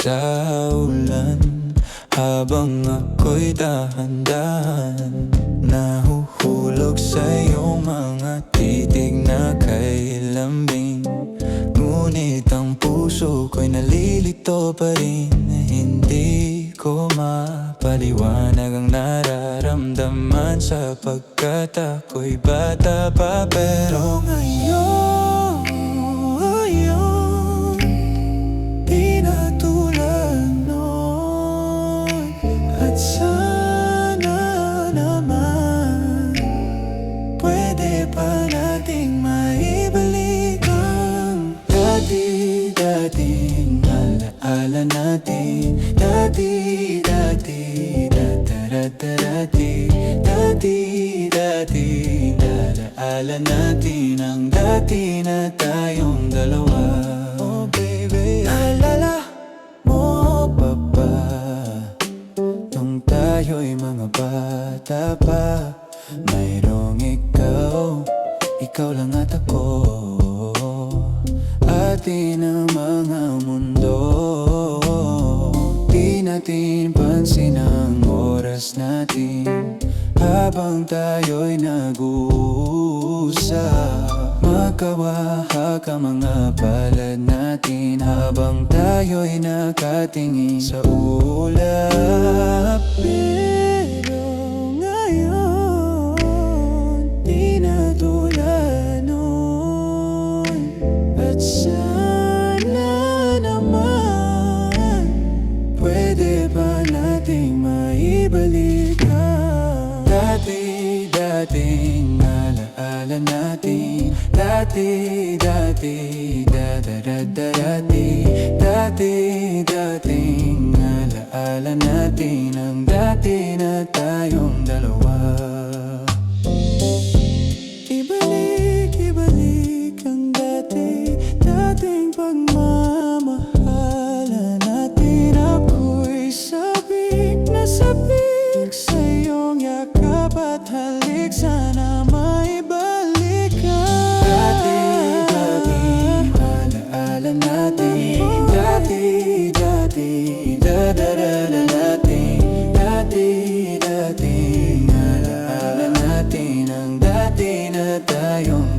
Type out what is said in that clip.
sa ulan, habang ako'y dahan-dahan nahuhulog sa iyong mga titig na kay lambing. Ngunit ang puso ko'y nalilito pa rin, hindi ko mapaliwanag ang nararamdaman, sapagkat ako'y bata pa. Pero ngayon, di na tulad noon. At sana naman pwede pa nating maibalik ang dati-dating alaala natin. Dati-dati, dati-dati, dati-dating alaala natin, ang dati na tayong dalawa. Oh baby, alala mo pa ba nung tayo'y mga bata pa? Mayroong ikaw lang at ako, atin ang mga mundo. Di natin pansin ang oras natin habang tayo'y nag-uusap. Magkawahak ang mga palad natin habang tayo'y nakatingin sa ulap. Pero ngayon, di na tulad noon. At sana naman pwede pa nating maibalik ang dati-dating alaala natin. Dati-dati, dati-dati, dati-dating alaala natin, ang dati na tayong dalawa. Ibalik ang dati-dating pagmamahala natin. Ako'y sabik na sabik sa iyong yakap at halik, sana maibalik ka. Dati-dating alaala natin. Dati-dati, da-da-da-da natin. Dati-dating alaala natin, ang dati na tayong